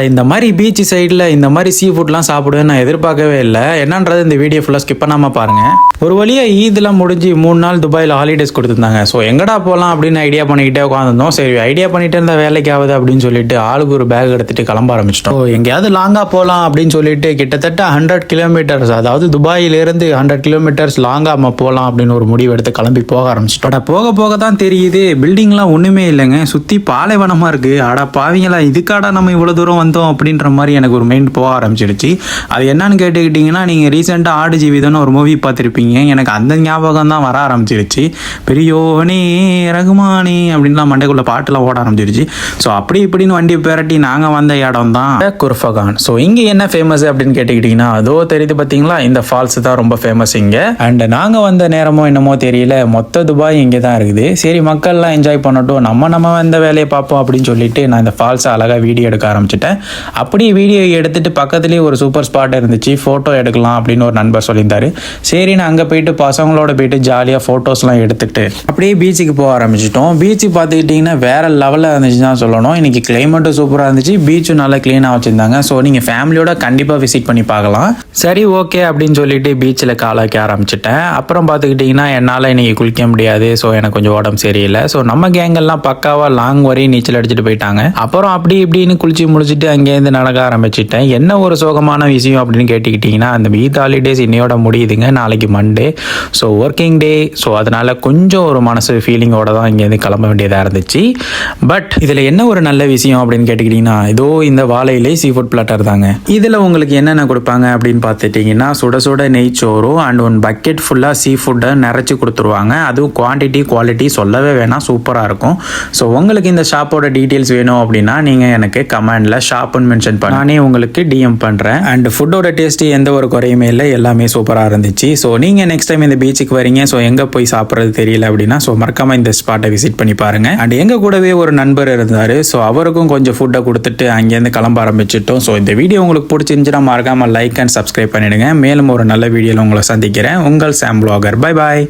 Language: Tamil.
இந்த மாதிரி பீச் சைடில் இந்த மாதிரி சீ ஃபுட்லாம் சாப்பிடுவேன்னு நான் எதிர்பார்க்கவே இல்லை. என்னன்றது இந்த வீடியோ ஃபுல்லாக ஸ்கிப் பண்ணாமல் பாருங்கள். ஒரு வழியாக ஈதெல்லாம் முடிஞ்சு 3 நாள் துபாயில் ஹாலிடேஸ் கொடுத்துருந்தாங்க. ஸோ எங்கடா போகலாம் அப்படின்னு ஐடியா பண்ணிக்கிட்டே உட்காந்துருந்தோம். சரி ஐடியா பண்ணிகிட்டே இருந்த வேலைக்கு ஆகுது அப்படின்னு சொல்லிட்டு ஆளுக்கு ஒரு பேக் எடுத்துகிட்டு கிளம்ப ஆரம்பிச்சிட்டோம். ஸோ எங்கேயாவது லாங்காக போகலாம் அப்படின்னு சொல்லிட்டு கிட்டத்தட்ட 100 கிலோமீட்டர்ஸ், அதாவது துபாயிலேருந்து 100 கிலோமீட்டர்ஸ் லாங்காக நம்ம போகலாம் அப்படின்னு ஒரு முடிவு எடுத்து கிளம்பி போக ஆரம்பிச்சிட்டோம். போக போக தான் தெரியுது பில்டிங்லாம் ஒன்றுமே இல்லைங்க, சுற்றி பாலைவனமாக இருக்குது. ஆடா பாவீங்களா, இதுக்காடா நம்ம இவ்வளோ தூரம் வந்தோம் அப்படின்ற மாதிரி எனக்கு ஒரு மைண்ட் போக ஆரம்பிச்சிடுச்சு. அது என்னன்னு கேட்டுக்கிட்டிங்கன்னா, நீங்கள் ரீசெண்டாக ஆடு ஜீவிதம்னு ஒரு மூவி பார்த்துருப்பீங்க. எனக்கு அந்த ஞாபகம் தான் வர ஆரம்பிச்சிருச்சு. பெரியோனே ரகுமானே அப்படின்லாம் மண்டைக்குள்ள பாட்டுலாம் ஓட ஆரம்பிச்சிருச்சு. ஸோ அப்படி இப்படின்னு வண்டி பேரட்டி நாங்கள் வந்த இடம் தான் குர்ஃபகான். ஸோ இங்கே என்ன ஃபேமஸ் அப்படின்னு கேட்டுக்கிட்டிங்கன்னா, அதோ தெரியுது பார்த்தீங்களா, இந்த ஃபால்ஸ் தான் ரொம்ப ஃபேமஸ் இங்கே. அண்ட் நாங்கள் வந்த நேரமோ என்னமோ தெரியல, மொத்த துபாய் இங்கே தான் இருக்குது. சரி மக்கள்லாம் என்ஜாய் பண்ணட்டும், நம்ம இந்த வேலையை பார்ப்போம் அப்படின்னு சொல்லிட்டு நான் இந்த ஃபால்ஸை அழகாக வீடியோ எடுக்க ஆரம்பிச்சிட்டேன். அப்படி வீடியோ எடுத்துட்டு பக்கத்துலேயே ஒரு சூப்பர் ஸ்பாட் இருந்துச்சு, ஃபோட்டோ எடுக்கலாம் அப்படின்னு ஒரு நண்பர் சொல்லியிருந்தாரு. சரி நான் அங்கே போயிட்டு பசங்களோட போயிட்டு ஜாலியாக ஃபோட்டோஸ்லாம் எடுத்துட்டு அப்படியே பீச்சுக்கு போக ஆரம்பிச்சிட்டோம். பீச்சு பார்த்துக்கிட்டிங்கன்னா வேற லெவலில் இருந்துச்சு தான் சொல்லணும். இன்னைக்கு கிளைமேட்டும் சூப்பராக இருந்துச்சு, பீச்சும் நல்லா க்ளீனாக வச்சுருந்தாங்க. ஸோ நீங்கள் ஃபேமிலியோட கண்டிப்பாக விசிட் பண்ணி பார்க்கலாம். சரி ஓகே அப்படின்னு சொல்லிட்டு பீச்சில் கால் வைக்க ஆரம்பிச்சிட்டேன். அப்புறம் பார்த்துக்கிட்டிங்கன்னா என்னால் இன்னைக்கு குளிக்க முடியாது, ஸோ எனக்கு கொஞ்சம் உடம்பு சரியில்லை. ஸோ நம்ம கேங்கெல்லாம் பக்காவாக லாங் வரையும் நீச்சல் அடிச்சுட்டு போயிட்டாங்க. அப்புறம் அப்படி இப்படின்னு குளிச்சு முடிச்சுட்டு அங்கேருந்து நடக்க ஆரம்பிச்சிட்டேன். என்ன ஒரு சோகமான விஷயம் அப்படின்னு கேட்டுக்கிட்டிங்கன்னா, அந்த ஈத் ஹாலிடேஸ் இன்னையோட முடியுதுங்க, நாளைக்கு Monday. So working day. So அதனால் கொஞ்சம் ஒரு மனசு ஃபீலிங்கோட தான் இங்கேருந்து கிளம்ப வேண்டியதாக இருந்துச்சு. பட் இதில் என்ன ஒரு நல்ல விஷயம் அப்படின்னு கேட்டுக்கிட்டிங்கன்னா, இதோ இந்த வாழையிலே சீ ஃபுட் பிளாட்டர் தாங்க. இதில் உங்களுக்கு என்னென்ன கொடுப்பாங்க அப்படின்னு பார்த்துட்டிங்கன்னா, சுட சுட நெய்ச்சோறும் அண்ட் 1 பக்கெட் ஃபுல்லாக சீ ஃபுட்டை நிறச்சி கொடுத்துருவாங்க. அதுவும் குவாலிட்டி சொல்லவே வேணாம், சூப்பராக இருக்கும். ஸோ உங்களுக்கு இந்த ஷாப்போட டீட்டெயில்ஸ் வேணும் அப்படின்னா நீங்கள் எனக்கு கமெண்டில் ஷாப்புன்னு மென்ஷன் பண்ணி நானே உங்களுக்கு டிஎம் பண்ணுறேன். அண்ட் ஃபுட்டோட டேஸ்ட்டு எந்த ஒரு குறையுமே இல்லை, எல்லாமே சூப்பராக இருந்துச்சு. ஸோ நீங்கள் நெக்ஸ்ட் டைம் இந்த பீச்சுக்கு வரீங்க, ஸோ எங்கே போய் சாப்பிட்றது தெரியல அப்படின்னா ஸோ மறக்காமல் இந்த ஸ்பாட்டை விசிட் பண்ணி பாருங்கள். அண்ட் எங்கள் கூடவே ஒரு நண்பர் இருந்தார். ஸோ அவருக்கும் கொஞ்சம் ஃபுட்டை கொடுத்துட்டு அங்கேருந்து கிளம்ப ஆரம்பிச்சிட்டோம். ஸோ இந்த வீடியோ உங்களுக்கு பிடிச்சிருந்துச்சுன்னா மறக்காமல் லைக் அண்ட் சப்ஸ்கிரைப் பண்ணிவிடுங்க. மேலும் ஒரு நல்ல வீடியோவில் உங்களை சந்திக்கிறேன். உங்கள் சாம் வ்ளாகர். Bye bye.